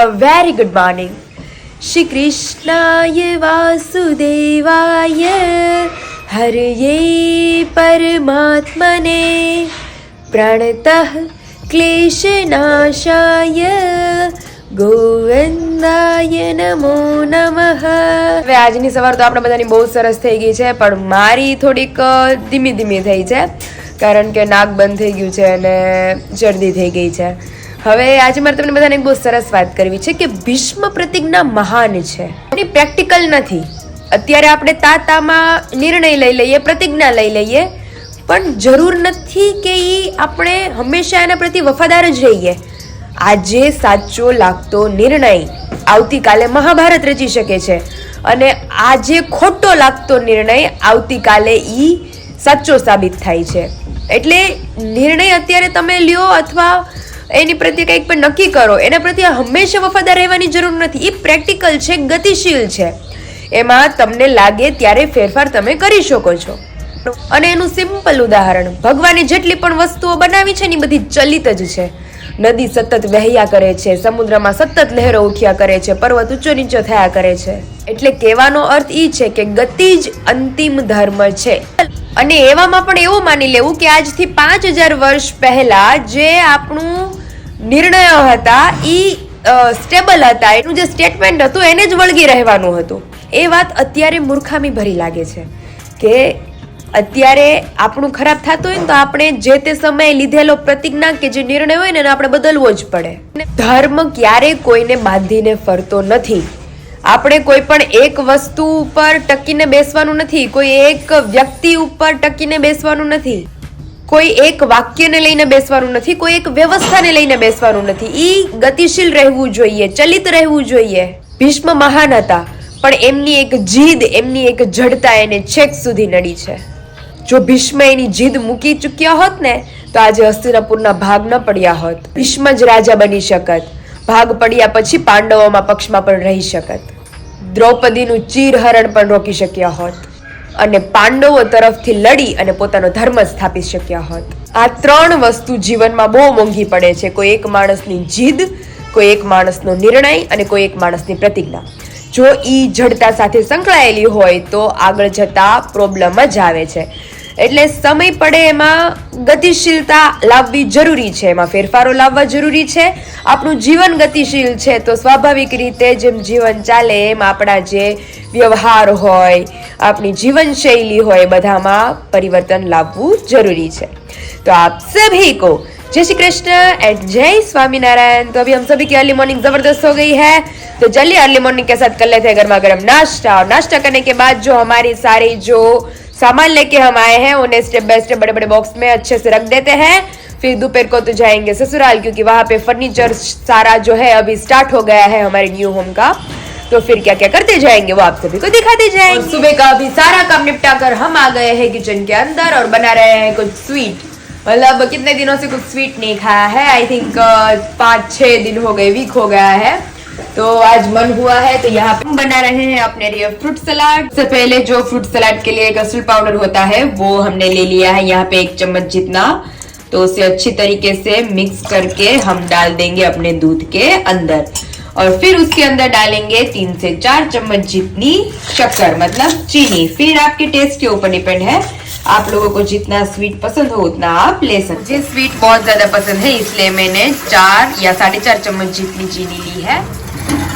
A very good morning. Shri Krishnaya Vasudevaya Hare Paramatmane Pranatah Kleshanashaya ગોવિંદાય નમો નમઃ. હવે આજની સવાર તો આપણે બધાની બહુ સરસ થઈ ગઈ છે, પણ મારી થોડીક ધીમી ધીમી થઈ છે, કારણ કે નાક બંધ થઈ ગયું છે અને જર્દી થઈ ગઈ છે. હવે આજે મારે તમને બધાને એક બહુ સરસ વાત કરવી છે કે ભીષ્મ પ્રતિજ્ઞા મહાન છે, એની પ્રેક્ટિકલ નથી. અત્યારે આપણે તામાં નિર્ણય લઈ લઈએ, પ્રતિજ્ઞા લઈ લઈએ, પણ જરૂર નથી કે આપણે હંમેશા એના પ્રતિ વફાદાર જ રહીએ. આજે સાચો લાગતો નિર્ણય આવતીકાલે મહાભારત રચી શકે છે, અને આજે ખોટો લાગતો નિર્ણય આવતીકાલે સાચો સાબિત થાય છે. એટલે નિર્ણય અત્યારે તમે લ્યો અથવા એની પ્રત્યે કંઈક પણ નક્કી કરો, એના પ્રત્યે હંમેશા વફાદાર રહેવાની જરૂર નથી. એ પ્રેક્ટિકલ છે, ગતિશીલ છે, એમાં તમને લાગે ત્યારે ફેરફાર તમે કરી શકો છો. અને એનું સિમ્પલ ઉદાહરણ, ભગવાને જેટલી પણ વસ્તુઓ બનાવી છે ને એ બધી ચલિત જ છે. નદી સતત વહેયા કરે છે, સમુદ્રમાં સતત લહેરો ઉઠ્યા કરે છે, પર્વત ઊંચો નીચો થયા કરે છે. એટલે કહેવાનો અર્થ એ છે કે ગતિ જ અંતિમ ધર્મ છે. અને એવામાં પણ એવું માની લેવું કે આજથી 5000 વર્ષ પહેલા જે આપણું નિર્ણયો હતા એ સ્ટેબલ હતા, એનું જે સ્ટેટમેન્ટ હતું એને જ વળગી રહેવાનું હતું. એ વાત અત્યારે મૂર્ખામી ભરી લાગે છે કે અત્યારે આપણું ખરાબ થતું હોય ને તો આપણે જે તે સમયે લીધેલો પ્રતિજ્ઞા કે જે નિર્ણય હોય ને આપણે બદલવો જ પડે. ધર્મ ક્યારેય કોઈને બાંધીને ફરતો નથી. આપણે કોઈ પણ એક વસ્તુ ઉપર ટકીને બેસવાનું નથી, કોઈ એક વ્યક્તિ ઉપર ટકીને બેસવાનું નથી, કોઈ એક વાક્યને લઈને બેસવાનું નથી, કોઈ એક વ્યવસ્થાને લઈને બેસવાનું નથી. ગતિશીલ રહેવું જોઈએ, ચલિત રહેવું જોઈએ. ભીષ્મ મહાન હતા, પણ એમની એક જીદ, એમની એક જડતા એને છેક સુધી નડી છે. જો ભીષ્મ એની જીદ મૂકી ચૂક્યા હોત ને તો આજે હસ્તિનાપુરના ભાગ ન પડ્યા હોત. ભીષ્મ જ રાજા બની શકત, ભાગ પડ્યા પછી પાંડવોમાં પક્ષમાં પણ રહી શકત, દ્રૌપદીનું ચીરહરણ પણ રોકી શક્યા હોત, અને પાંડવો તરફથી લડી અને પોતાનો ધર્મ સ્થાપી શક્યા હોત. આ 3 વસ્તુ જીવનમાં બહુ મોંઘી પડે છે. કોઈ એક માણસની જીદ, કોઈ એક માણસનો નિર્ણય અને કોઈ એક માણસની પ્રતિજ્ઞા. જો જડતા સાથે સંકળાયેલી હોય તો આગળ જતા પ્રોબ્લેમ જ આવે છે. એટલે સમય પડે એમાં ગતિશીલતા લાવવી જરૂરી છે, એમાં ફેરફારો લાવવા જરૂરી છે. આપણું જીવન ગતિશીલ છે તો સ્વાભાવિક રીતે જેમ જીવન ચાલે એમ આપણા જે વ્યવહાર હોય, આપણી જીવનશૈલી હોય, બધામાં પરિવર્તન લાવવું જરૂરી છે. તો આપ સभी को जय श्री कृष्ण एंड जय स्वामीनारायण. तो अभी हम सभी की अर्ली मॉर्निंग जबरदस्त हो गई है, तो चलिए अर्ली मॉर्निंग के साथ कर लेते हैं गर्मा गर्म नाश्ता. और नाश्ता करने के बाद जो हमारी सारी जो सामान लेके हम आए हैं उन्हें स्टेप बाय स्टेप बड़े बड़े बॉक्स में अच्छे से रख देते हैं. फिर दोपहर को तो जाएंगे ससुराल, क्योंकि वहाँ पे फर्नीचर सारा जो है अभी स्टार्ट हो गया है हमारे न्यू होम का. तो फिर क्या क्या करते जाएंगे वो आप सभी को दिखाते जाएंगे. सुबह का अभी सारा काम निपटा कर हम आ गए हैं किचन के अंदर और बना रहे हैं कुछ स्वीट. मतलब कितने दिनों से कुछ स्वीट नहीं खाया है, आई थिंक 5-6 दिन हो गए, वीक हो गया है. तो आज मन हुआ है तो यहाँ पे हम बना रहे हैं अपने लिए फ्रूट सलाद. सबसे पहले जो फ्रूट सलाद के लिए कस्टर्ड पाउडर होता है वो हमने ले लिया है यहाँ पे 1 चम्मच जितना. तो उसे अच्छी तरीके से मिक्स करके हम डाल देंगे अपने दूध के अंदर, और फिर उसके अंदर डालेंगे 3 से 4 चम्मच जितनी शक्कर, मतलब चीनी. फिर आपके टेस्ट के ऊपर डिपेंड है, आप लोगों को जितना स्वीट पसंद हो उतना आप ले सकते. मुझे स्वीट बहुत ज्यादा पसंद है, इसलिए मैंने 4 या 4.5 चम्मच जितनी चीनी ली है.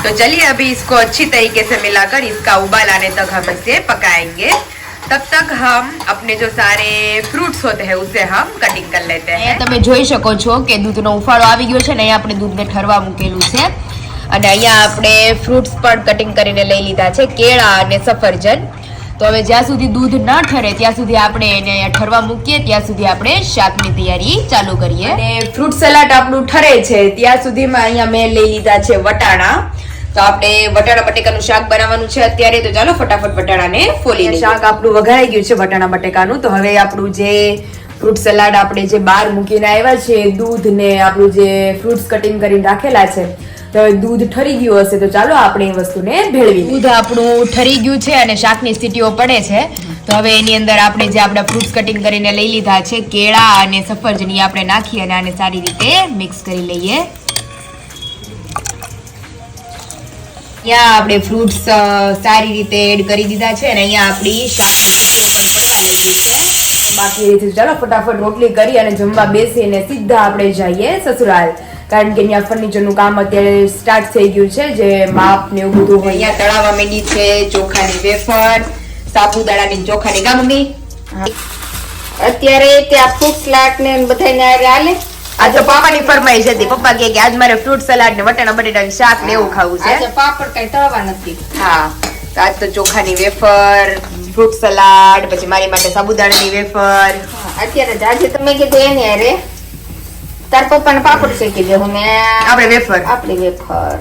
तो चलिए अभी इसको अच्छी तरीके से मिलाकर इसका उबाल आने तक हम इसे पकाएंगे. तब तक हम अपने जो सारे फ्रूट्स होते हैं उसे हम कटिंग कर लेते हैं. તમે જોઈ શકો છો કે દૂધનો ઉફાળો આવી ગયો છે ને, અહીંયા આપણે દૂધને ઠરવા મૂકેલું છે, અને અહીંયા આપણે ફ્રૂટ્સ પણ કટિંગ કરીને લઈ લીધા છે, કેળા અને સફરજન. તો હવે જ્યાં સુધી દૂધ ન ઠરે ત્યાં સુધી આપણે એને અહીંયા ઠરવા મૂકીએ, ત્યાં સુધી આપણે શાકની તૈયારી ચાલુ કરીએ. અને ફ્રૂટ સલાડ આપણું ઠરે છે ત્યાં સુધીમાં અહીંયા મેં લઈ લીધા છે વટાણા. તો આપણે વટાણા બટેકાનું શાક બનાવવાનું છે અત્યારે, તો ચાલો ફટાફટ વટાણાને ફોલી લઈએ. શાક આપણું વઘારાઈ ગયું છે વટાણા બટેકાનું. તો હવે આપણું જે ફ્રૂટ સલાડ આપણે જે બહાર મૂકીને આવ્યા છે, દૂધ ને આપણું જે ફ્રૂટ્સ કટિંગ કરીને રાખેલા છે, તો દૂધ ઠરી ગયું હશે, તો ચાલો આપણે એ વસ્તુને ભેળવી. દૂધ આપણું ઠરી ગયું છે અને શાકની સીટીઓ પડે છે. તો હવે એની અંદર આપણે જે આપણા ફ્રૂટ્સ કટિંગ કરીને લઈ લીધા છે, કેળા અને સફરજન, આપણે નાખી અને આને સારી રીતે મિક્સ કરી લઈએ. અહીંયા આપણે ફ્રૂટ્સ સારી રીતે એડ કરી દીધા છે અને અહીંયા આપણી શાકની રોટલી પણ પડવા લાગી છે. બાકી રીતે ચાલો ફટાફટ રોટલી કરી અને જમવા બેસીને સીધા આપણે જઈએ સસુરાલ, કારણ કે અહીંયા ફર્નિચરનું કામ અત્યારે સ્ટાર્ટ થઈ ગયું છે, જે માપ ને એવું બધું હોય. અહીંયા તળાવવા માંડી છે ચોખાની વેફર, સાબુદાણાની ચોખાની કા મમ્મી. અત્યારે ત્યાં ફ્રૂટ સલાડ ને બધાને હાલે. આ તો પાપાની ફરમાઈશ હતી, પપ્પા કહે કે આજ મારે ફ્રૂટ સલાડ ને વટાણા બટેટાનું શાક ને એવું ખાવું છે. આજે પાપડ કઈ તળવા નથી. હા, તો આજ તો ચોખાની વેફર, ફ્રૂટ સલાડ, પછી મારી માટે સાબુદાણાની વેફર. અત્યારે જ આજે તમે કીધું એની હારે તાર પપ્પાને પાપડ શેકી દેવું ને આપણે વેફર. આપણી વેફર.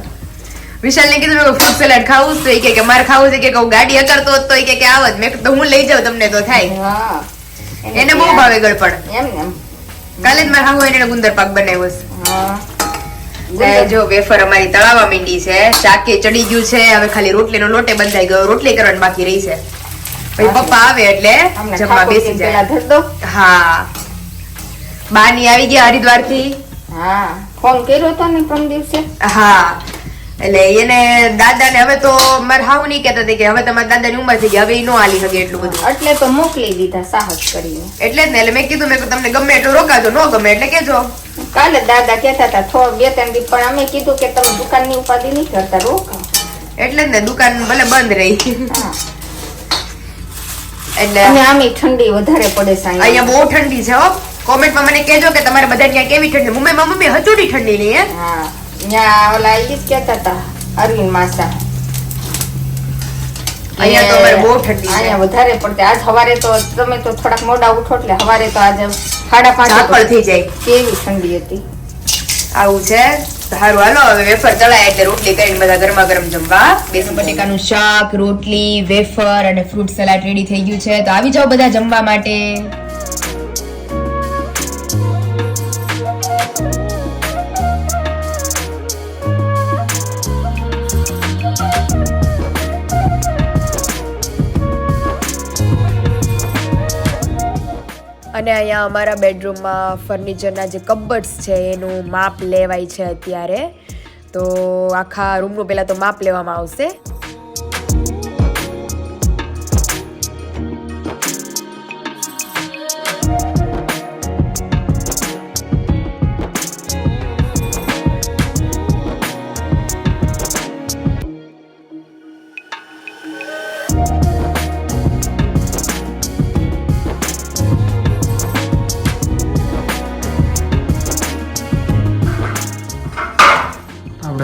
વિશાલને કીધું કે ફ્રૂટ સલાડ ખાવું છે, કે મારે ખાવું છે, કે હું ગાડી અકરતો હોત તો કે આવત. મેં કીધું હું લઈ જાઉં તમને તો થાય. હા, એને બહુ ભાવે ગળપણ. એમ ને. કાલે જ મારે હાહુ એને ગુંદર પાક બનાવ્યો છે. જો વેફર અમારી તળાવવા માંડી છે, શાકે ચડી ગયું છે, હવે ખાલી રોટલીનો લોટે બંધાઈ ગયો, રોટલી કરવાની બાકી રહી છે. પછી પપ્પા આવે એટલે જમવા બેસી જાય. હા, બાની આવી ગયા હરિદ્વાર થી. હા, ફોન કર્યો હતો ને પ્રમ દિવસે. હા, એટલે એને દાદા ને હવે તો મારે હાવ નહીં કહેતા કે હવે તમારા દાદા ની ઉંમર થઈ ગઈ, હવે ઈ નો હાલી શકે એટલું બધું, એટલે તો મોકલી દીધા સાહસ કરીને. એટલે જ ને, એટલે મેં કીધું મેં તમને ગમે એટલું રોકાજો, નો ગમે એટલે કેજો. કાલે દાદા કહેતા હતા થોડો 2-3 દી, પણ અમે કીધું કે તમે દુકાનની ઉપાધિ નહીં કરતા, રોકાઓ. એટલે જ ને, દુકાન ભલે બંધ રહી. એટલે આમે ઠંડી વધારે પડે છે અહીંયા બહુ ઠંડી છે હો. કોમેન્ટમાં મને કહેજો કે તમારે બધા ત્યાં કેવી ઠંડી. મુંબઈમાં મમ્મી હજુડી ઠંડી નહીં હે. હા, ત્યાં ઓલા ઈ જ કહેતા હતા અરવિંદ માસા. અહીંયા તો અમારે બહુ ઠંડી છે. અહીંયા વધારે પડતી. આજ સવારે તો તમે તો થોડાક મોડા ઉઠો એટલે સવારે તો આજે 5:30 ઝાકળ થઈ જાય, કેવી ઠંડી હતી. આવું છે. સારું, હાલો હવે વેફર તળાય એટલે રોટલી કરીને બધા ગરમા ગરમ જમવા. બેસન બટેકાનું શાક, રોટલી, વેફર અને ફ્રૂટ સલાડ રેડી થઈ ગયું છે, તો આવી જાઓ બધા જમવા માટે. અને અહીંયા અમારા બેડરૂમમાં ફર્નિચરના જે કબર્ડ્સ છે એનું માપ લેવાય છે અત્યારે, તો આખા રૂમનું પહેલાં તો માપ લેવામાં આવશે.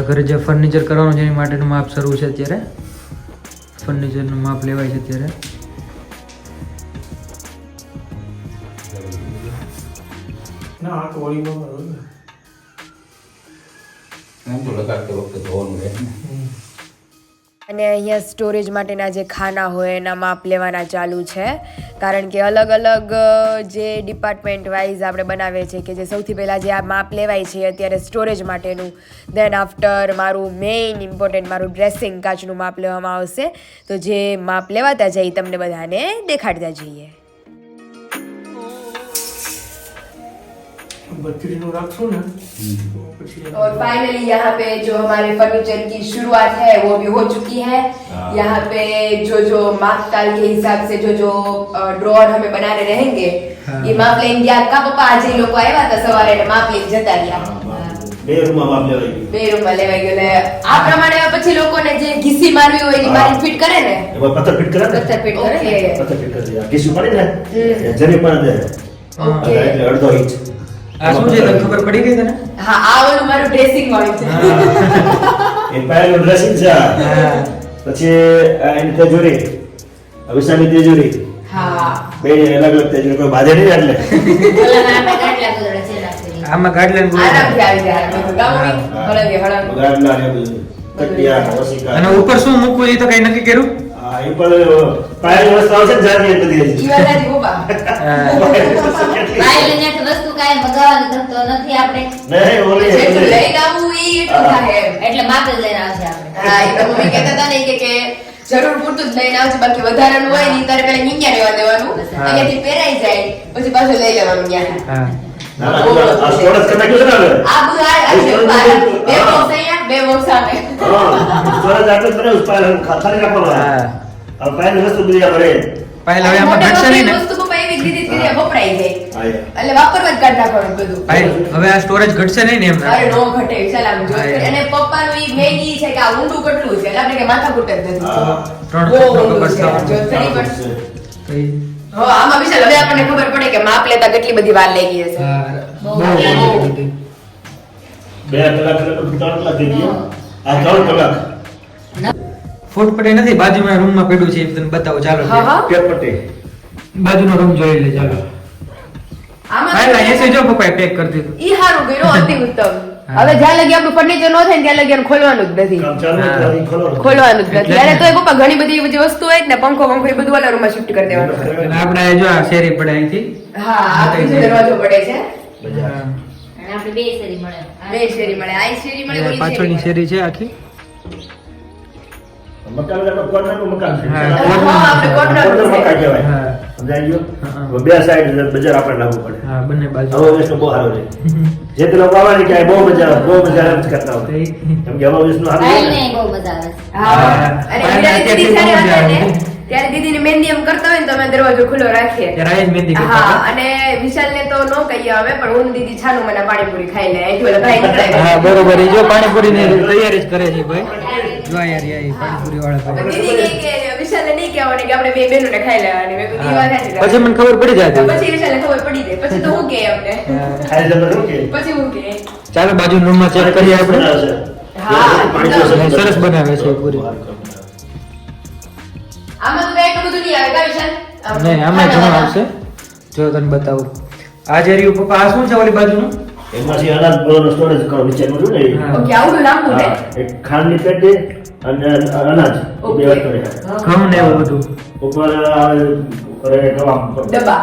ઘરે જે ફર્નિચર કરવાનું છે એની માટેનું માપ શરૂ છે. અત્યારે ફર્નિચરનું માપ લેવાય છે. અત્યારે અને અહીંયા સ્ટોરેજ માટેના જે ખાના હોય એના માપ લેવાના ચાલુ છે, કારણ કે અલગ અલગ જે ડિપાર્ટમેન્ટ વાઇઝ આપણે બનાવીએ છીએ કે જે સૌથી પહેલાં જે આ માપ લેવાય છે અત્યારે સ્ટોરેજ માટેનું, દેન આફ્ટર મારું મેઇન ઇમ્પોર્ટન્ટ મારું ડ્રેસિંગ કાચનું માપ લેવામાં આવશે. તો જે માપ લેવાતા જઈએ તમને બધાને દેખાડતા જઈએ. और फाइनली यहाँ पे जो हमारे फर्नीचर की शुरुआत है वो भी हो चुकी है. यहाँ पे जो माप ताल के हिसाब से जो ड्रॉर हमें बनाने रहेंगे, ये माप लेने गया का पप्पा आज ही लोग आया था सवारे ने माप लेके जता गया. બે રૂમમાં લેવાઈ ગયો. આ પ્રમાણે પછી લોકોને જે ઘીસી મારવી હોય એ મારી ફિટ કરે ને, પથ્થર ફિટ કરે ને, પથ્થર ફિટ કરે ને, પથ્થર ફિટ કરે ઘીસી મારી ને જરી પણ દે. ઓકે, એટલે અડધો ઇંચ. આ શું છે તને ખબર પડી ગઈ તને? હા, આ ઓલું મારું ડ્રેસિંગ વાળું છે. એ પાયલનું ડ્રેસિંગ છે. પછી એની તેજોરી, અવિસાની તેજોરી. હા, બે અલગ અલગ તેજોરી, કોઈ બાધે નહીં એટલે આમાં ગાડલાન આરામથી આવી જાય. બધું ગામડી હળંગે હળંગ. ગાડલા ને બધું તકિયા વસિકા. અને ઉપર શું મૂકવું એ તો કઈ નક્કી કર્યું? હા, એ પર પાયલ વસ્તુ આવશે ને જાતી એ બધી ઈ વાત નથી બોબા. ભાઈ લઈને તો વસ્તુ કાંઈ મગાવવાની ધમતો નથી આપણે. નહીં ઓલી જેટલું લઈને આવવું ઈ એટલું થાય એમ. એટલે માપે જ લઈને આવશે આપણે. હા, એ તો મમ્મી કહેતા હતા ને કે જરૂર પૂરતું જ લઈને આવજો, બાકી વધારાનું હોય ને તારે પેલા ઈંગ્યા રહેવા દેવાનું, અહીંયાથી પહેરાઈ જાય પછી પાછું લઈ લેવાનું ત્યાંથી. હા, ના ના આ સ્ટોરેજ કરી નાખ્યું છે ને હવે. આ બધું આ છે બે બોક્સ અહીંયા બે બહુ સામે. હા સ્ટોરેજ આટલું જ બનાવ્યું પાયલ ખાલી રાખવાનું હા હવે પાયલની વસ્તુ બધી આપણે પાયલ હવે આમાં ઘટશે નહીં ને વસ્તુ પપ્પા એવી જ દીધી હતી, વપરાઈ જાય. હા એટલે વાપરવા જ કાઢ નાખવાનું બધું. પાયલ હવે આ સ્ટોરેજ ઘટશે નહીં ને એમ અરે નો ઘટે વિશાલ, આમ જો. હા, અને પપ્પાનું ઈ મેઇન ઈ છે કે આ ઊંડું કેટલું છે એટલે આપણે કે માથાકૂટ જ નથી. હા. ત્રણ બહુ ફૂટનો ઊંડું કબાટ છે. જો થવાનું. 3 પર. તો ઈ- હો, આમાં વિશાલ હવે આપણને ખબર પડે કે માપ લેતા કેટલી બધી વાર લાગી હશે. હા, બહુ. બહુ મોટી બધી. 2 કલાક 3 કલાક થઈ ગયા આ 3 કલાક ફૂટ પટે નથી, બાજુમાં રૂમમાં પડ્યું છે એ તને બતાવો ચાલો હા, હા. પેટ પટ્ટી બાજુનો રૂમ જોઈ લે ચાલો આમાં હા એટલે એસી જો પપ્પાએ પેક કરી દીધું ઈ હારું કર્યું, અતિ ઉત્તમ. હા. હવે જ્યાં લગી આપણું ફર્નિચર નો થાય ને ત્યાં લગી આને ખોલવાનું જ નથી. કામ ચાલુ હા. હોય તો ખોલો ખોલવાનું જ એટલે નથી. જ અને ને. તોય પપ્પા ઘણી બધી એવી વસ્તુ હોય જ ને પંખો એ બધું ઓલા રૂમમાં શિફ્ટ કરી દેવાનું. અને આપણે જો આ શેરી પડે અહીંથી હા, આ બીજો દરવાજો પડે છે. બજાર હા. અને આપણે બે શેરી મળે. બે શેરી મળે, આ શેરી મળે, અને ઓલી પાછળની શેરી શેરી છે આખી મકાન એટલે કોર્નરનું મકાન છે હા. મળે. હા, આપણે corner કોર્નર છે. મકાન કહેવાય હા. સમજાઈ ગયું હા. હવે બે સાઈડ બજાર આપણે લાવવું પડે હા બંને બાજુ હવા વેસનો બહુ સારો છે જે તે લોકો આવવાની કે બહુ મજા આરામ કરતા તો હોય ઈ- કેમ કે હવા વેસનો સારું છે ભાઈને ને. બહુ મજા આવે છે. હા. હા. અને પાયલ મીરાની દીદી અત્યારથી જ્યારે બહુ હતા ને, મજા આવે. ત્યારે દીદીની મહેંદી એમ કરતા હોય ને તો અમે દરવાજો ખુલ્લો રાખીએ. ત્યારે આ જ મહેંદી કરતા હા, હતા. અને વિશાલને તો નો કહીએ અમે, પણ હું ને દીદી છાનું મને પાણીપુરી ખાઈ લે. અહીંથી ઓલા ભાઈ નીકળે. હા બરોબર ઈ જો પાણીપુરી ની તૈયારી જ કરે છે ભાઈ જો યાર યાર પાણીપુરી વાળા તો ભાઈ દીદી કહે કે વિશાલને નહીં કહેવાનું કે આપણે બે બહેનોને ખાઈ લેવાની. મેં કીધું, ઈ વાત સાચી છે. પછી મને ખબર પડી તો જાય પછી વિશાલને ખબર પડી જાય. પછી તો હું કહે અમને. ખાઈ જતો શું કે પછી હું કહે. ચાલો બાજુ રૂમમાં ચેક કરીએ આપણે હા. પાણી તો સરસ બનાવે છે પૂરી આમાં તો કઈ એટલું બધું નહીં આવે કા વિશાલ? નહીં આમાં ઘણું આવશે જો તને બતાવું આ જે રહ્યું પપ્પા આ શું છે ઓલી બાજુનું એમાંથી અનાજ બોલો સ્ટોરેજ કરો નીચેનું રહ્યું ને એ. હા. ઓકે, આવડું લાંબુ ને? હા, એક ખાંડની પેટી અને અનાજ એ બે ઓકે. વસ્તુ રહે. ઘઉં ને એવું બધું ઉપર ડબ્બા.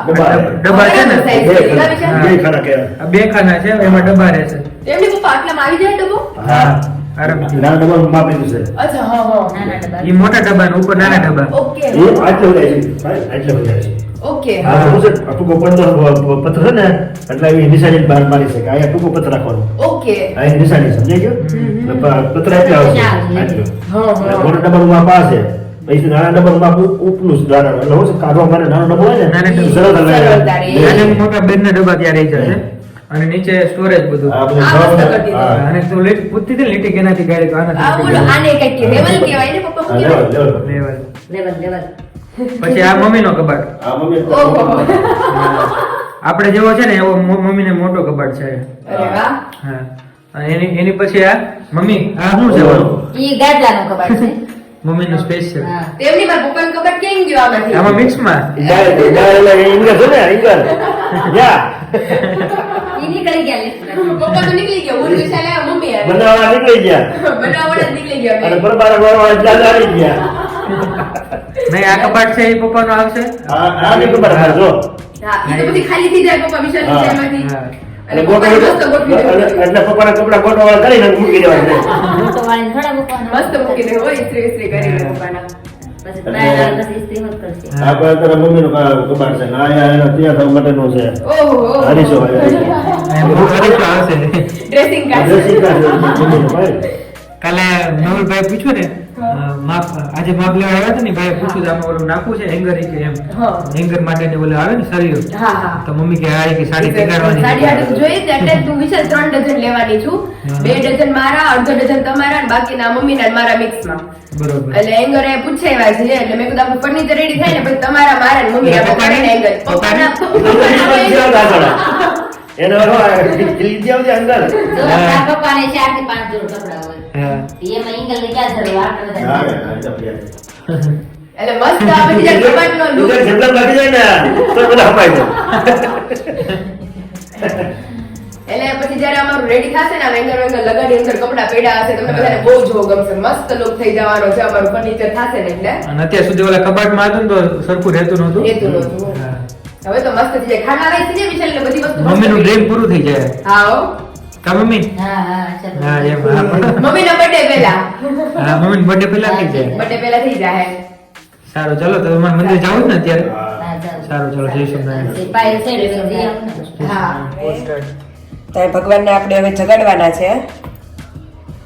ડબ્બા છે ને size બે છે. ખાના. વિશાલ? બે ખાના કહેવાય. આ બે ખાના છે એમાં ડબ્બા રહેશે એમની પપ્પા આટલામાં આવી જાય ડબ્બો? હા આરામથી નાના ડબ્બાનું માપ એટલું છે. અચ્છા, હા, હા. નાના ડબ્બા. ઈ મોટા ડબ્બા ને ઉપર નાના ડબ્બા ઓકે, એ આટલે વધારે છે. ભાઈ, આટલે વધારે છે. ઓકે. આ શું છે? આ ટૂંકો પત્ર છે ને એટલે એવી નિશાની બહાર મારી શકે અહીંયા ટૂંકો પત્ર રાખવાનું ઓકે. આ એની નિશાની સમજાઈ ગયું પત્ર એટલે આવશે આટલું. હા, એટલે હા. મોટા ડબ્બાનું માપ આ છે પછી નાના ડબ્બાનું માપ ઉપનું છે નાના એટલે શું છે કાઢવા માટે નાનો ડબ્બો હોય ને નાના ડબ્બો. સરળ રહે. સરળતા રહે. નાના મોટા બેન ડબ્બા ત્યાં રહી જશે અને નીચે સ્ટોરેજ બધું આ બધું આ ખાવા મસ્ત માટે- કરી દીધું. હા. અને તું લીટ પૂછતી હતી ને લીટી કેનાથી ગાડી તો આ આનાથી બોલો, આને કંઈક કે લેવલ કહેવાય ને પપ્પા, હા, શું લેવલ, કહેવાય? લેવલ. Level level level. પછી આ મમ્મીનો કબાટ આ મમ્મી ઓહો. આપણે જેવો છે ને એવો મમ્મીને મોટો કબાટ છે અરે વાહ. હા અને એની પછી આ મમ્મી આ શું છે ઓલું? ઈ ગાદલાનું કબાટ છે. મમ્મીનું સ્પેશિયલ હા. તેમની મારા પપ્પાનું કબાટ ક્યાં ગયું આમાંથી? આમાં મિક્સમાં ઇંગર છે ને ઇંગર યા ઈ નીકળી ગયા લીસ્ટમાં. પપ્પા તો નીકળી ગયા, હું ને વિશાલ આવ્યા, મમ્મી આવી. બનાવવા નીકળી ગયા બનાવવાળા જ નીકળી ગયા અને બે. બરબાર આવી ગયા નહીં આ કબાટ છે એ પપ્પાનો આવશે આ નહીં ખબર અમારે જો હા, ઈ તો બધી ખાલી થઈ જાય પપ્પા વિશાલની હા, જેમાંથી. હા. અને પપ્પાને મસ્ત ગોઠવી દેવું. એટલે પપ્પાના કપડા ગોઠવવા કરીને મૂકી દેવાના મોટો વાળીને થોડા મૂકવાના. મસ્ત મૂકી દે હોય ઇસ્ત્રી વિસ્ત્રી કરીને પપ્પાના. પછી ત્રણ વાર પછી ઇસ્ત્રી હોત કરશે. આ પર તારા મમ્મીનું કબાટ છે ને આ એના ત્યાં થવા માટેનું છે ઓહો, ઓહો. હરીશો બહુ હરીફો આવશે ડ્રેસિંગ કાર્ડ. દેશી કાઢ મમ્મીનું ભાઈ કાલે નવલભાઈ પૂછ્યું ને માપ આજે માપ લેવા આવ્યા હતા ને ભાઈ પૂછ્યું તો આમાં ઓલું નાખવું છે હેંગર કે એમ હા. હેંગર માટે ને ઓલું આવે ને શરીર હા, હા. તો મમ્મી કે આ કે સાડી સાડી ટીકાડવાની હાટું જોઈએ છે, એટલે તું વિશાલ 3 ડઝન લેવાની છું. હા. 2 ડઝન મારા, અડધો ડઝન તમારા અને બાકીના મમ્મીના અને મારા મિક્સમાં. બરોબર એટલે એંગર એ પૂછાવ્યા છે એટલે મેં કીધું આપણું ફર્નિચર રેડી થાય ને પછી તમારા મારા અને મમ્મીના એટલે પપ્પાના પપ્પાને? એંગર. પપ્પાના એને લીધી આવતી અંદર જો તારા પપ્પાને 4 થી 5 જોડ કપડા હોય. હા એમાં ઇંગલની ક્યાં જરૂર? આપણે બધા એટલે મસ્ત આ બધી જે કબાટનો look. જેટલા લાગી જાય ને તો બધા હપાઈ જાય એટલે પછી જ્યારે અમારું રેડી થશે ને એંગર વેંગર લગાડી અંદર કપડા પડ્યા હશે તમને બધાને બહુ જોવો ગમશે. મસ્ત લુક થઈ જવાનો છે અમારું ફર્નિચર થશે ને એટલે અને અત્યાર સુધી ઓલા કબાટમાં હતું ને તો સરખું રહેતું નહોતું રહેતું નહોતું. હા. હવે તો મસ્ત થઈ જાય. ખાના વાળી થઈ જાય વિશાલ એટલે બધી વસ્તુ મસ્ત મમ્મીનું થઈ ડ્રીમ જાય. પૂરું થઈ જાય હા હો. કા મમ્મી હા હા ચાલો. હા એમ હા મમ્મીના બર્થડે પહેલા હા મમ્મીનો બર્થડે પહેલા થઈ જાય બર્થડે પહેલા થઈ જાય. સારું ચલો તો તમારે મંદિર જાવું જ ને અત્યારે હા, ચાલો. સારું ચલો જય સ્વામિનારાયણ એ પાયલ છે એટલે જઈ આવું ને. હા. તો ભગવાનને આપણે હવે જગાડવાના છે.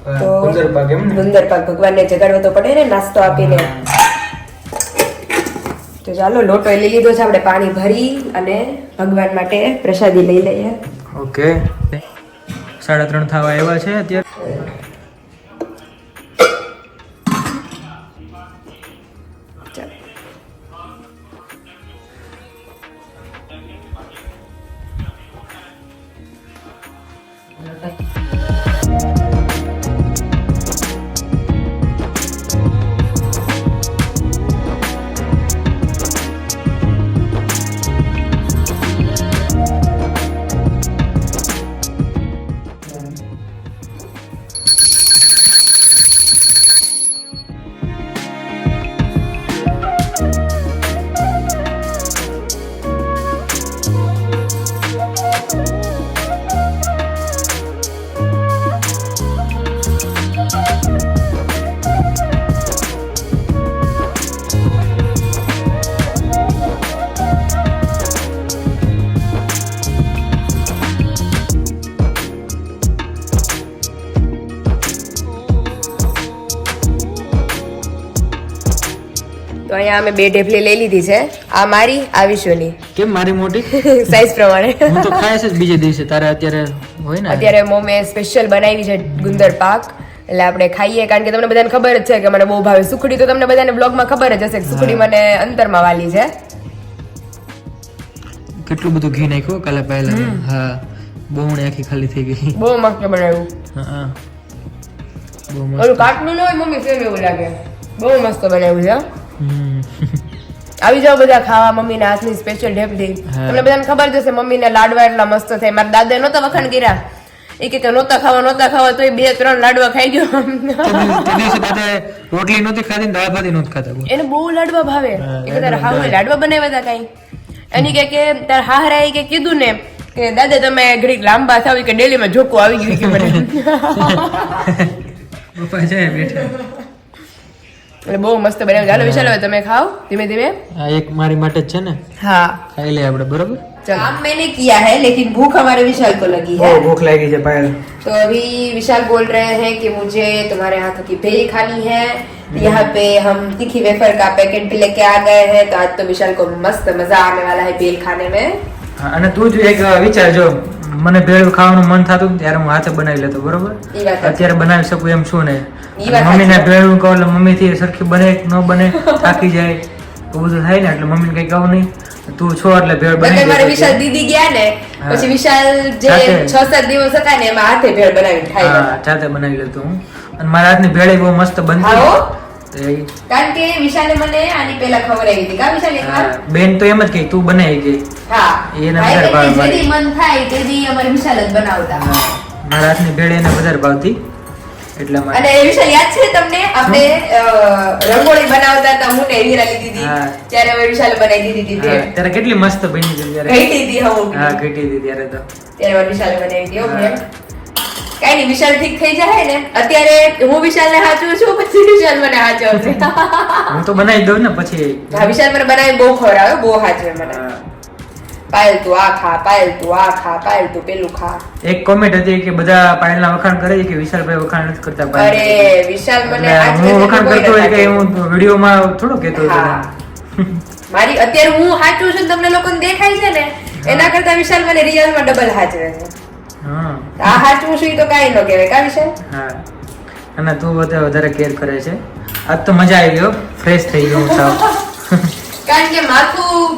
તો ગુંદર પાક એમ ને? ગુંદર પાક ભગવાનને જગાડવો તો પડે ને નાસ્તો આપીને. તો ચાલો લોટો લઈ લીધો છે, આપણે પાણી ભરી અને ભગવાન માટે પ્રસાદી લઈ લઈએ. ઓકે 3:30 થવા આવ્યા છે અત્યારે. ચાલો. તો અહીંયા અમે 2 ઢેફલી લઈ લીધી છે. આ મારી, આ વિશ્વની. કેમ મારી મોટી? સાઈઝ પ્રમાણે. હું તો ખાય છે જ બીજે દિવસે. તારે અત્યારે હોય ને? અત્યારે મમ્મીએ સ્પેશિયલ બનાવી છે ગુંદર પાક, એટલે આપણે ખાઈએ. કારણ કે તમને બધાને ખબર જ છે કે મને બહુ ભાવે. સુખડી તો તમને બધાને બ્લોગમાં ખબર જ હશે કે સુખડી મને અંતરમાં વાલી છે. કેટલું બધું ઘી નાખ્યું કાલે પહેલા. હા બહુણી આખી ખાલી થઈ ગઈ. બહુ મસ્ત બનાવ્યું. હા બહુ ઓલું મસ્ત. કાટલું ન હોય મમ્મી, સેમ એવું લાગે. બહુ મસ્ત બનાવ્યું છે. હમ. આવી જાઓ બધા ખાવા મમ્મીના હાથની સ્પેશિયલ ઢેફલી. હા. તમને બધાને ખબર જ હશે મમ્મીના લાડવા એટલા મસ્ત થાય. મારા દાદાએ નહોતા વખાણ કર્યા, એ કે નહોતા ખાવા તો એ 2-3 લાડવા ખાઈ ગયો. તે દિવસે તારે રોટલી નહોતી ખાધી ને દાળ ભાત નહોતી ખાતા. એને બહુ લાડવા ભાવે. હા, એ કે તારા હાહુએ લાડવા બનાવ્યા હતા કાંઈ. એની કે તારા હાહરાએ કે કીધું ને કે દાદા તમે ઘડીક લાંબા થાવ કે ડેલીમાં જોકો આવી ગયું કે મને. પપ્પા છે બેઠા. એટલે બહુ મસ્ત બનાવ્યું. ચાલો વિશાલ હવે તમે ખાઓ ધીમે ધીમે. આ એક મારી માટે જ છે ને, हाँ ખાઈ લે આપણે. બરોબર. काम मैंने किया है लेकिन भूख हमारे विशाल को लगी है. ભૂખ લાગી છે પાયલ. तो अभी विशाल बोल रहे हैं कि मुझे तुम्हारे हाथों की भेल खानी है. यहाँ पे हम तीखी वेफर का पैकेट भी लेके आ गए हैं, तो आज तो विशाल को मस्त मजा आने वाला है भेल खाने में. અને તું જ એક વિચાર, જો મને ભેળ ખાવાનું મન થતું ત્યારે હું હાથે બનાવી લેતો. બરોબર. ઈ વાત સાચી. અત્યારે બનાવી શકું એમ શું નહીં. ઈ વાત મમ્મીને સાચી. ભેળ કહું એટલે મમ્મી થી સરખી બને કે ન બને થાકી જાય એવું બધું થાય ને, એટલે મમ્મીને કઈ કહું નહીં. તું છો એટલે ભેળ નકર બનાવી મારે દે. વિશાલ દીદી ગયા ને હા. પછી વિશાલ જે સાથે. 6-7 દિવસ હતા ને એમાં હાથે ભેળ બનાવીને ખાઈ હા લેતા. જાતે બનાવી લેતો હું. અને મારા હાથની ભેળ બહુ મસ્ત હા બનતી. હો. તો એ- કારણ કે વિશાલે મને આની પહેલા ખવડાવી હતી કા વિશાલ એકવાર. હા, બેન તો એમ જ કહે તું બનાવી ગઈ. હા એને ભાઈ વધારે ભાવે કે મારી. જેદી મન થાય તેદી અમારે વિશાલ જ બનાવતા. મારા હાથની ભેળ એને વધારે ભાવતી એટલા માટે. અને વિશાલ યાદ છે તમને આપણે રંગોળી બનાવતા હતા હું ને હીરા લીધી હતી હા. ત્યારે અમે વિશાલ બનાવી દીધી હતી હા, ત્યારે કેટલી મસ્ત બની હતી ત્યારે. ઘટી હતી હું હા ઘટી હતી ત્યારે તો. ત્યારે અમારે વિશાલ બનાવી હતી હા. ઓકે કઈ નહીં વિશાલ ઠીક થઈ જાય ને અત્યારે હું વિશાલ ને હાચું છું પછી વિશાલ મને હાચવશે. હું તો બનાવી દઉં ને પછી. હા વિશાલ મને બનાવી બહુ ખવડાવે બહુ હાચવે મને. હા. પાયલ તું આ ખા પાયલ તું આ ખા પાયલ તું પેલું ખા. એક કોમેન્ટ હતી કે બધા પાયલના વખાણ કરે છે કે વિશાલભાઈ વખાણ નથી કરતા પાયલ. અરે વિશાલ મને એટલે આજ હું સુધી વખાણ કોઈ કરતો હોય નથી કે હાચવ્યું. હું વિડીયોમાં થોડો કહેતો હતો. હા. મારી અત્યારે હું હાચું છું ને તમને લોકોને દેખાય છે ને એના કરતા વિશાલ મને રિયલમાં ડબલ હાચવે છે. હા આ હાચવું છું ઈ તો કાંઈ ન કહેવાય કા વિશાલ. હા. અને તું વધારે કેર કરે છે. આજ તો મજા આવી ગયો, ફ્રેશ થઈ ગયો હું સાવ. કારણ કે માથું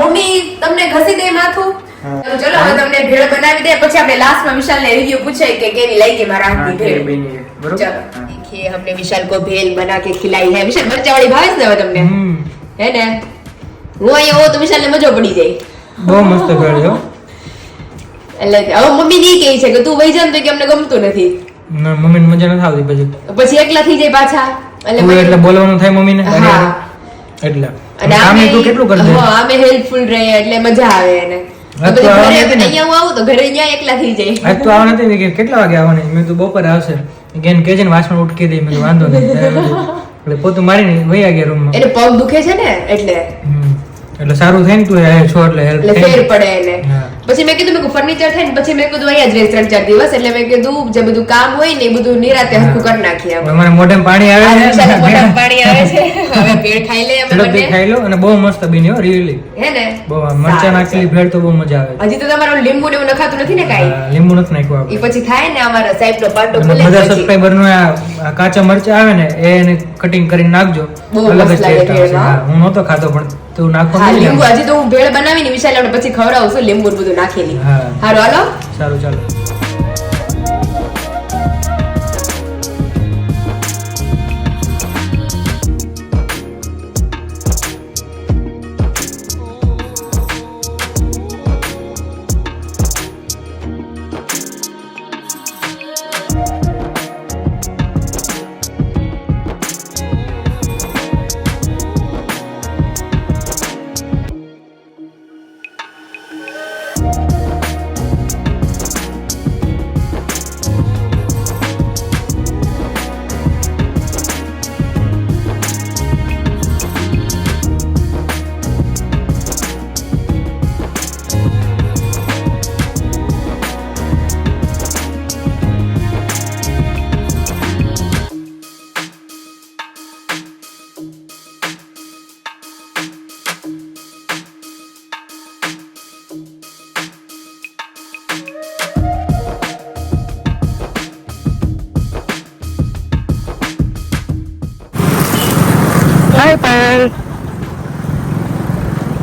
મમ્મી તમને ઘસી દે માથું. હા. તો ચલો હવે તમને ભેળ બનાવી દે પછી આપણે લાસ્ટમાં વિશાલને રિવ્યુ પૂછાય કે કેવી લાગી મારા હા, હાથની કે ભેળ. બેની, બરોબર? चलो હા. देखिए हमने विशाल को भेल बना के खिलाई है. विशाल मरचा वाली भावे છે ને હવે તમને હમ. હે ને હું અહીંયા હોઉં તો વિશાલને મજો પડી જાય. બહુ મસ્ત ભેળ છે હો. એટલે હવે મમ્મી ની કહે છે કે તું વહી જા ને તો કે અમને ગમતું નથી ના, મમ્મીને મજા નથી આવતી પછી. પછી એકલા થઈ જાય પાછા એટલે તું એટલે બોલવાનું થાય મમ્મીને. હા. એટલે અને કામ તું કેટલું કરી દે. હા અમે હેલ્પફુલ રહીએ એટલે મજા આવે એને. હા, તો પછી ઘરે આવવાની હતી ને. અહીંયા હું આવું તો ઘરે અહીંયા એકલા થઈ જાય. આજ તો આવવાની હતી ને કે કેટલા વાગે આવવાની? મેં તો બપોરે આવશે. કે એને કહેજે ને વાસણ ઉટકી દે. મેં કીધું વાંધો નહીં. એટલે પોતું મારીને વહી ગયા રૂમમાં. એને પગ દુખે છે ને એટલે હમ. એટલે સારું થાય ને તું એ છો એટલે હેલ્પ એટલે ફેર પડે એને હા. પછી મેં કીધું ફર્નિચર થાય ને પછી મેં કીધું અહીંયા જ રહે 3-4 દિવસ એટલે મેં કીધું જે બધું કામ હોય ને એ બધું નિરાતે હરખું કરી નાખીએ આપણે. મને મોઢામાં પાણી આવે આ છે વિશાલને મોઢામાં પાણી આવે છે હવે ભેળ ખાઈ લે અમે ઝડપથી બંને. ખાઈ લો અને બહુ મસ્ત બની હો રિયલી હે ને બહુ આમ મરચાં નાખેલી ભેળ તો બહુ મજા આવે છે. હજી તો તમારું લીંબુ ને એવું નખાતું નથી ને કાંઈ હા, લીંબુ નથી નાખ્યું એ આપણે પછી થાય ને અમારા સાહેબ નો પાટો અને ખુલે બધા પછી. સબસ્ક્રાઇબર નું આ કાચા મરચાં આવે ને એને કટિંગ કરીને નાખજો બહુ અલગ જ મસ્ત લાગે ટેસ્ટ આવશે ભેળમાં. હા, હું નહોતો ખાતો પણ તું નાખો હા લીંબુ હજી તો હું ભેળ બનાવીને વિશાલ આપણે પછી ખવડાવશું લીંબુ ને બધું નાખીને હા. હારું હાલો સારું ચાલો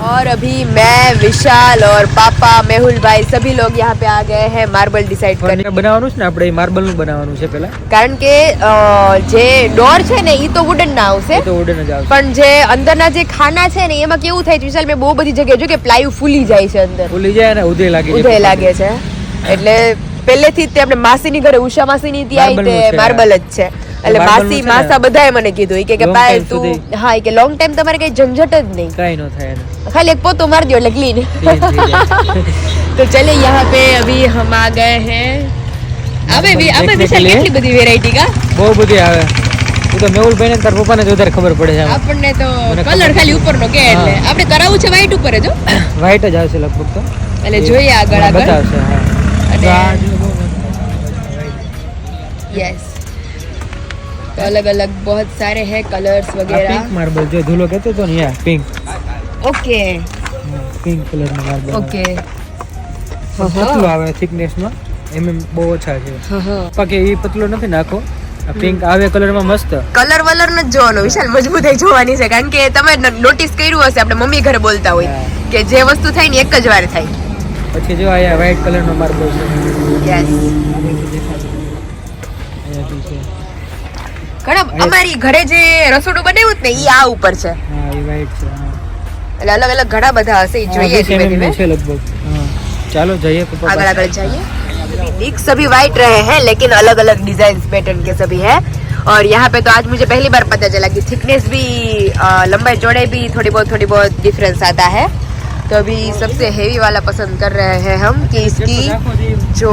और अभी मैं विशाल और पापा मेहुल भाई सभी लोग यहाँ पे आ गए हैं मार्बल डिसाइड करने ફર્નિચર બનાવવાનું છે ને આપણે માર્બલ નું બનાવવાનું છે પેલા કારણ કે જે ડોર છે ને એ તો વુડન ના આવશે એ તો ઉડન જ આવશે પણ જે અંદરના જે ખાના છે ને એમાં કેવું થાય છે વિશાલ મેં બહુ બધી જગ્યાએ જો કે પ્લાય ફૂલી જાય છે અંદર ભૂલી જાય ને ઉધે લાગે ઉધે લાગે છે એટલે પહેલેથી જ તે આપણે માસીની ઘરે ઉષા માસીની ત્યાં Marble નું છે. માર્બલ જ છે એટલે Marble નું માસી છે ને. માસા બધાએ મને કીધું ઈ કે Long પાય time તું સુધી. હા ઈ કે લોંગ ટાઈમ તમારે કઈ ઝંઝટ જ નહીં કઈ ન થાય એને खाली एक पोतो मार दियो એટલે क्लीन Clean થઈ જાય. तो चलिए यहाँ पे अभी हम आ गए हैं अबे भी अबे देखने विशाल के लिए? કેટલી બધી વેરાયટી કા બહુ બધી આવે એ તો મેહુલભાઈ ને તાર પપ્પાને જ વધારે ખબર પડે છે આપણને તો મને કલર ખબર ખાલી ઉપરનો કે એટલે હા. આપણે કરાવવું છે વ્હાઈટ ઉપર જ હો વ્હાઈટ જ આવશે લગભગ તો એટલે જોઈએ આગળ આગળ બતાવશે હા અને- તો આ જો બહુ મસ્ત. यस तो अलग अलग बहुत सारे हैं कलर्स આ वगैरह પિંક માર્બલ જો ધૂલો કહેતો તો ને યા પિંક ओके પિંક કલર નો માર્બલ ओके પતલો આવે થિકનેસ માં એમ બહુ ઓછા છે બાકી એ પતલો નથી નાખો આ પિંક આવે કલર માં મસ્ત કલર વલર ન જોવાનો વિશાલ મજબૂતાઈ જોવાની છે કારણ કે તમે નોટિસ કર્યું હશે આપણે મમ્મી ઘરે બોલતા હોય હા. કે જે વસ્તુ થાય ને એક જ વાર થાય પછી જો આયા વ્હાઈટ કલર નો માર્બલ છે યસ અહીંયાથી છે ઘણા અમારી ઘરે જે રસોડું બનાવ્યું ને ઈ આ ઉપર છે હા એ વ્હાઈટ છે હા એટલે અલગ અલગ ઘણા બધા હશે ઈ જોઈએ ધીમે ધીમે છે લગભગ હા ચાલો જઈએ પપ્પા आगे પાસે. आगे जाइए मिक्स सभी वाइट रहे हैं लेकिन अलग अलग डिजाइन पैटर्न के सभी है और यहाँ पे तो आज मुझे पहली बार पता चला कि थिकनेस भी लंबाई चौड़ाई भी थोड़ी बहुत डिफरेंस आता है तो अभी सबसे हेवी वाला पसंद कर रहे हैं हम कि इसकी जो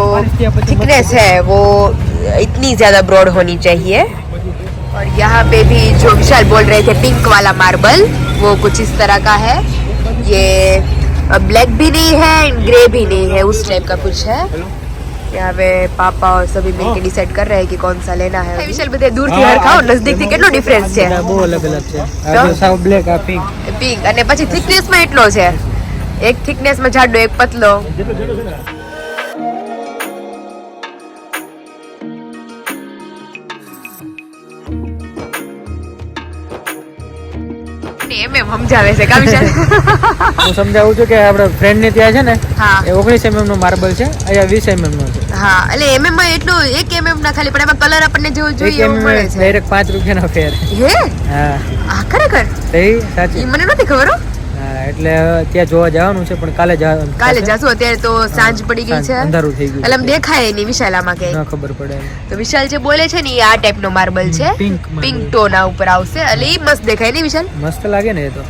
थिकनेस है वो इतनी ज्यादा ब्रॉड होनी चाहिए और यहाँ पे भी जो विशाल बोल रहे थे पिंक वाला मार्बल वो कुछ इस तरह का है ये ब्लैक भी नहीं है ग्रे भी नहीं है उस टाइप का कुछ है यहाँ पे पापा और सभी मिलकर डिसाइड कर रहे हैं कि कौन सा लेना है विशाल બધે દૂરથી હરખાઓ નજદીકથી કેટલો ડિફરન્સ છે બધા બહુ અલગ અલગ છે આ જો સાવ બ્લેક આ પિંક પિંક અને પછી થિકનેસ માં એટલો છે એક થિકનેસ માં જાડો એક પતલો એમ એમ સમજાવે છે કા વિશાલ હું સમજાવું છું કે આપણા ફ્રેન્ડ ને ત્યાં છે ને હા એ 19 mm નો માર્બલ છે અહીંયા 20 mm નો છે હા એટલે એમએમ માં એટલું એક એમએમ ના ખાલી પણ એમાં કલર આપણને જેવો જોઈએ એવું મળે છે ડાયરેક્ટ 5 રૂપિયાનો ફેર હે હા આ ખરેખર તે સાચી ઈ મને નથી ખબર હો હા એટલે ત્યાં જોવા જવાનું છે પણ કાલે જવાનું કાલે જાશું અત્યારે તો સાંજ પડી ગઈ છે અંધારું થઈ ગયું એટલે આમ દેખાય નહીં વિશાલ આમાં કે ના ખબર પડે તો વિશાલ જે બોલે છે ને એ આ ટાઈપ નો માર્બલ છે પિંક પિંક ટોન આ ઉપર આવશે એટલે ઈ મસ્ત દેખાય નહીં વિશાલ મસ્ત લાગે ને એ તો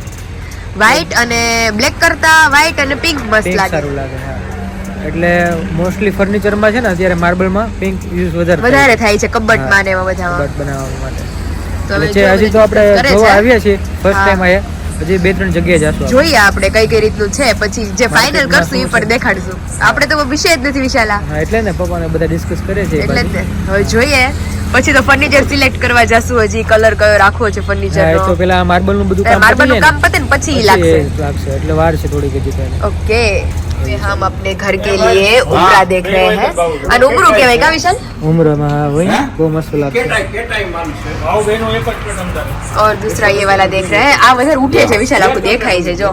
વ્હાઈટ અને બ્લેક કરતા વ્હાઈટ અને પિંક મસ્ત પિંક લાગે સારું લાગે હા એટલે મોસ્ટલી ફર્નિચર માં છે ને અત્યારે માર્બલ માં પિંક યુઝ વધારે થાય છે કબટ માં ને એમાં બધામાં કબાટ બનાવવા માટે તો હવે એટલે હજી તો આપણે કરે જોવા છે. આવ્યા છીએ ફર્સ્ટ હા. ટાઈમ આયા હજી 2-3 જગ્યાએ જાશું જોઈએ આપણે કઈ કઈ રીતનું છે, પછી જે ફાઇનલ કરશું એ પણ દેખાડશું. આપણે તો વિષય જ નથી વિશાલા, હા એટલે ને પપ્પાને બધા ડિસ્કસ કરે છે એ એટલે જ બાજુ. ને. હવે જોઈએ, પછી તો ફર્નિચર સિલેક્ટ કરવા જશું. હજી કલર કયો રાખવો છે ફર્નિચર હા, એ તો નો, પેલા માર્બલ નું બધું કામ માર્બલ નું પતી કામ પતે ને પછી જાય ને, લાગશે. પછી એ લાગશે એટલે વાર છે થોડીક હજી તો એને. ओके, हम अपने घर के लिए उमरा देख रहे हैं. और उमरू कहेवाय का विशाल? ઉમરામાં હા હોય ને, બહુ મસ્ત લાગશે. और दूसरा ये वाला देख रहे हैं. आ वजह उठे છે વિશાલ, आपको देखाय છે જો.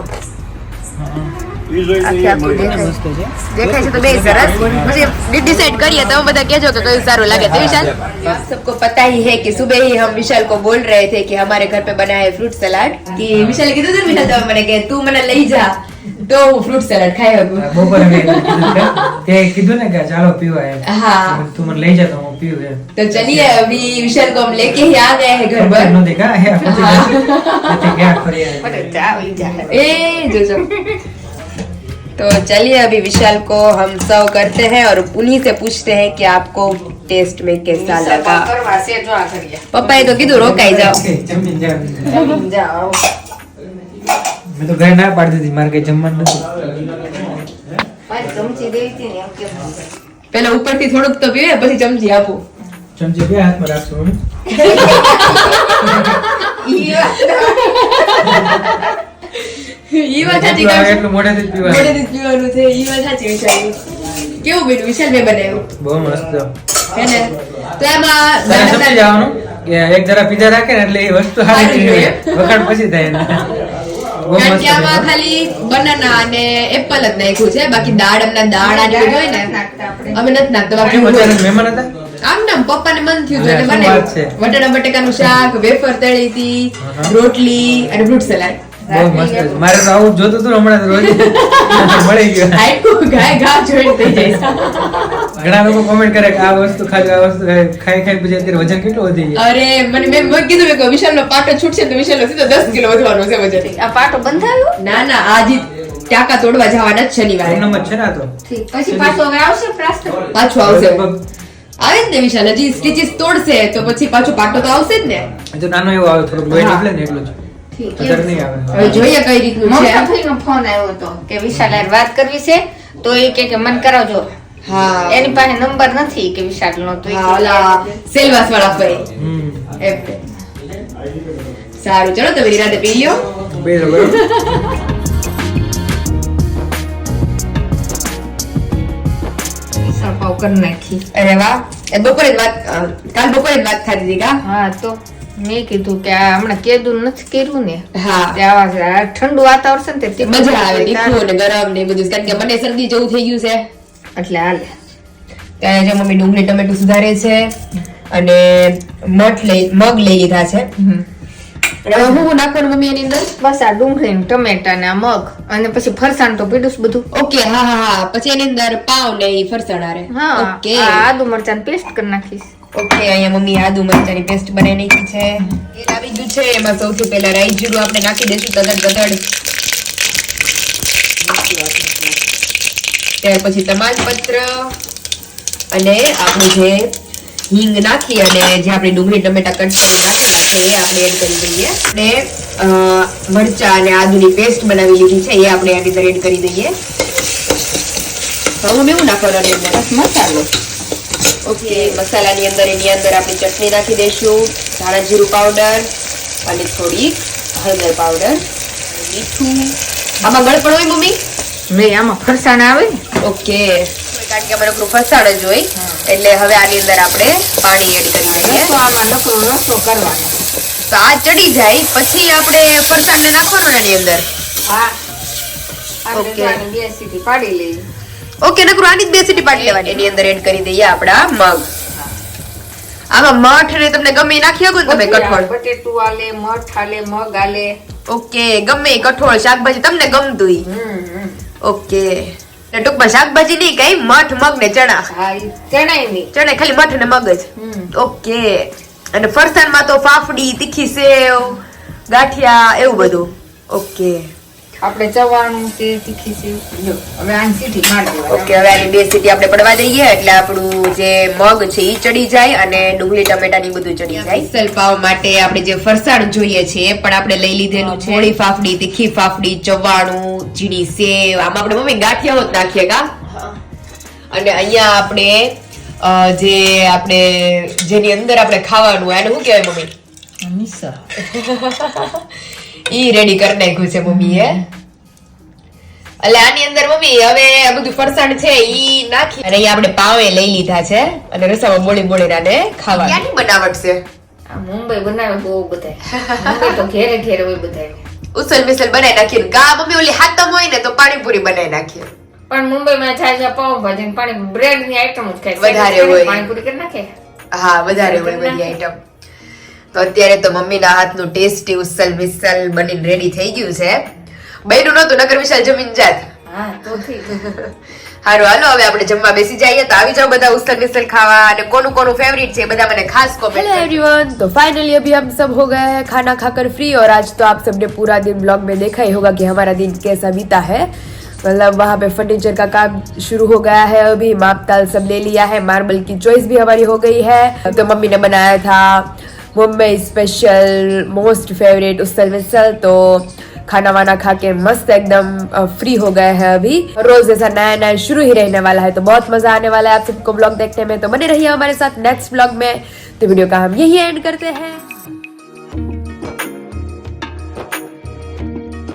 આખે આખું દેખાય મસ્ત છે. દેખાય છે તો બે સરસ. પછી डिसाइड करिए तो बता कहो कि कયું सारू लागे तो विशाल. आप सबको पता ही है कि सुबह ही हम विशाल को बोल रहे थे कि हमारे घर पे बना है फ्रूट सलाड. कि विशाल कीधું હતું વિશાલ તો મને કે તું મને લઈ જા તો હું ફ્રૂટ સલાડ ખાઈ શકું. બપોરે મેં તે કીધું ને કે ચાલો પીવા એમ. हाँ, તું મને લઈ જા તો હું પીવું એમ. तो चलिए अभी विशाल को हम लेके ही आ गए हैं घर पर. નો દેખા હે આપણે ક્યાં ફરી ए जो जो. तो चलिए अभी विशाल को हम सर्व करते हैं और उन्हीं से पूछते हैं कि आपको टेस्ट में कैसा लगा. કરવા છે જો આ કરીએ पप्पा ये तो कीधું रोकाई जाओ. જમીન જા. જાઓ મેં તો ઘરે ના પાડી દીધી, મારે કઈ જમવાનું નથી. પાંચ ચમચી દેવી હતી ને એમ કેમ પેલા ઉપરથી થોડુંક તો પીવે પછી ચમચી આપું. ચમચી બે હાથમાં રાખશું અમે. ઈ વાત સાચી જેટલું આવે કહું છું. એટલું મોઢેથી જ પીવાનું. મોઢેથી જ પીવાનું છે. ઈ વાત સાચી વિશાલની. કેવું બન્યું વિશાલ મેં બનાવ્યું બહુ મસ્ત. હે ને? તો એમાં તને સમજી જવાનું કે એક જરા પીઝા રાખે ને એટલે એ વસ્તુ સારી સારી જોઈએ. વખાણ પછી થાય એને. બહુ કારણ મસ્ત કે આમાં છે. ખાલી બનાના અને એપલ જ નાખ્યું છે, બાકી દાળ અમને દાળ આની બધું હોય ને નાખતા આપણે અમે નથી નાખતા. બાકી કેમ હોય. અચાનક મહેમાન હતા? આમ ને આમ પપ્પાને મન થયું તો એને શું વાત છે? બનાવ્યું. બટાટા બટેકાનું શાક, વેફર તળી હતી, રોટલી અને ફ્રૂટ સલાડ. બહુ મસ્ત છે. મારે તો આવું જ જોતું હતું હમણાં તો રોજ મળી ગયું. આખું ગાય ઘા જોઈને થઈ જાય. ઘણા લોકો કોમેન્ટ કરે કે આ વસ્તુ ખાઈ આ વસ્તુ ખાઈ ખાઈ પછી અત્યારે વજન કેટલું વધી ગયું. અરે મને મેં કીધું મેં કહ્યું વિશાલનો પાટો છૂટશે તો વિશાલનો સીધો 10 કિલો વધવાનો છે વજન. આ પાટો બંધાયો ના ના આજી ટાકા તોડવા જવાના જ શનિવારે. એમનેમ જ છે ને આ તો. ઠીક પછી પાછો હવે આવશે પ્લાસ્ટર પાછું આવશે. લગભગ આવે જ ને વિશાલ, હજી સ્ટીચીસ તોડશે તો પછી પાછો પાટો તો આવશે જ ને. હજુ નાનો એવો આવે થોડુંક લોહી નીકળે ને એટલું જ. ઠીક અત્યારે નહીં આવે. હવે જોઈએ કઈ રીતનું છે. મમતા ભાઈનો ફોન આવ્યો હતો કે વિશાલ હારે વાત કરવી છે તો એ કે મને કરાવજો. હા એની પાસે નંબર નથી કે વિશાલ નો તો હા, ઓલા સેલવાસ વાળા ભાઈ હમ. એમ. સારું ચલો તમે નિરાંતે પી લ્યો. બરાબર. વિશાલ પાવ કરી નાખી. અરે વાહ, એ બપોરે જ વાત કાલ બપોરે જ વાત થતી હતી કા. હા તો મેં કીધું કે આ હમણાં કેદું નથી કર્યું ને હા તે આવા આ ઠંડુ વાતાવરણ છે ને તે તીખું મજા આવે તીખું તીખું ને ગરમ ને એ બધું, કારણ કે મને શરદી જેવું થઈ ગયું છે. એટલે હાલે. ત્યાં જો મમ્મી ડુંગળી ટમેટું સુધારે છે અને મગ લઈ લીધા છે. અને હવે હું નાખવાનું મમ્મી એની અંદર? બસ આ ડુંગળી ને ટમેટા ને આ મગ અને પછી ફરસાણ તો પીડું બધું. ઓકે હા હા હા, પછી એની અંદર પાવ ને ઈ ફરસાણ આરે. હા ઓકે આ આદુ મરચાં પેસ્ટ કરી નાખીશ. ઓકે, અહીંયા મમ્મી આદુ મરચાની પેસ્ટ બનાવી નાખી છે. તેલ આવી ગયું છે, એમાં સૌથી પહેલા રાઈ જીરું આપણે નાખી દઈશું તગડ તગડ. ત્યાર પછી તમાલપત્ર અને આપણું જે હિંગ નાખી અને જે આપણે ડુંગળી ટમેટા કટ કરી નાખેલા છે એ આપણે એડ કરી દઈએ. અને મરચા અને આદુની પેસ્ટ બનાવી લીધી છે એ આપણે આની અંદર એડ કરી દઈએ. હવે એવું નાખવાનું આની અંદર બસ મસાલો. ઓકે, મસાલાની અંદર એની અંદર આપણે ચટણી નાખી દઈશું, ધાણા જીરું પાવડર અને થોડીક હળદર પાવડર, મીઠું. આમાં ગળપણ હોય મમ્મી? મેં આમાં ફરસાણ આવે ને ઓકે, કારણ કે મને ફરસાણ જ હોય એટલે હવે આની અંદર આપણે પાણી એડ કરી દઈએ. રસો આમાં નકરો રસો કરવાનો. તો આ ચડી જાય પછી આપણે ફરસાણને નાખવાનું એની અંદર. હા આપણે ઓકે. તો આને બે સીટી પાડી લઈએ. ઓકે, નકરું આની જ 2 સીટી પાડી લેવાની. એની અંદર એડ કરી દઈએ આપણા મગ. આમાં મઠ ને તમને ગમે એ નાખી શકો ને તમે કઠોળ. બટેટું આલે, મઠ આલે, મગ આલે. ઓકે, ગમે એ કઠોળ શાકભાજી તમને ગમતું ઈ. ઓકે, ને ટૂંકમાં શાકભાજી નહીં કઈ મઠ મગ ને ચણા. હા ઈ ચણાય નહીં. ચણા ખાલી મઠ ને મગ જ. ઓકે, અને ફરસાણમાં તો ફાફડી, તીખી સેવ, ગાંઠિયા એવું બધું. ઓકે, આપણે ચવાણું છે તીખી સેવ જો હવે આની સીટી મારી દેવાની. ઓકે, હવે આની 2 સીટી આપણે પડવા દઈએ એટલે આપણું જે મગ છે ઈ ચડી જાય અને ડુંગળી ટમેટાની બધું ચડી જાય. મિસલ પાવ માટે આપણે જે ફરસાણ જોઈએ છે એ પણ આપણે લઈ લીધેલું છે. મોળી ફાફડી, તીખી ફાફડી, ચવાણું, ઝીણી સેવ. આમાં આપણે મમ્મી ગાંઠિયા હોત નાખીએ કા? અને અહીંયા આપણે જે આપણે જેની અંદર આપણે ખાવાનું હોય એને શું કહેવાય મમ્મી? મિસળ. ઈ રેડી કરી નાખ્યું છે મમ્મીએ. એટલે આની અંદર મમ્મી હવે આ બધું ફરસાણ છે ઈ નાખી અને અહીંયા આપણે પાવે લઈ લીધા છે અને રસામાં બોળી બોળીને ખાવા. ક્યાંની બનાવટ છે? આ મુંબઈ બનાવે બહુ બધાય. મુંબઈ તો ઘેરે ઘેરે હોય બધાય. ઉસલ મિસલ બનાવી નાખીએ. કા મમ્મી ઓલી હાતમ હોય ને તો પાણીપુરી બનાવી નાખીએ. પણ મુંબઈમાં છાછા પાવભાજી ને પાણી બ્રેડ ની આઈટમ જ ખાય. વધારે હોય. પાણીપુરી કરી નાખે. હા, વધારે હોય બધી આઈટમ. તો અત્યારે તો મમ્મીના હાથનું ટેસ્ટી ઉસલ મિસલ બનીને રેડી થઈ ગયું છે. બૈરું નહોતું નગર વિશાલ જમીન જાત. હા તો ઠીક. હારું, હાલો હવે આપણે જમવા બેસી જઈએ. તો આવી જાओ બધા ઉसल मिसल खावा અને કોનું કોનું फेवरेट છે બધા મને ખાસ कमेंट. हेलो एवरीवन, तो फाइनली अभी हम सब हो गए हैं खाना खाकर फ्री और आज तो आप सबने पूरा दिन ब्लॉग में देखा ही होगा कि हमारा दिन कैसा बीता है. मतलब वहाँ पे फर्नीचर का काम शुरू हो गया है. अभी माप ताल सब ले लिया है. मार्बल की चॉइस भी हमारी हो गई है. तो मम्मी ने बनाया था मुंबई स्पेशल मोस्ट फेवरेट उसल मिसल. तो खाना वाना खा के मस्त एकदम फ्री हो गए हैं अभी. रोज ऐसा नया नया शुरू ही रहने वाला है तो बहुत मजा आने वाला है आप सबको ब्लॉग देखने में. तो बने रहिए हमारे साथ नेक्स्ट ब्लॉग में. तो वीडियो का हम यही एंड करते हैं.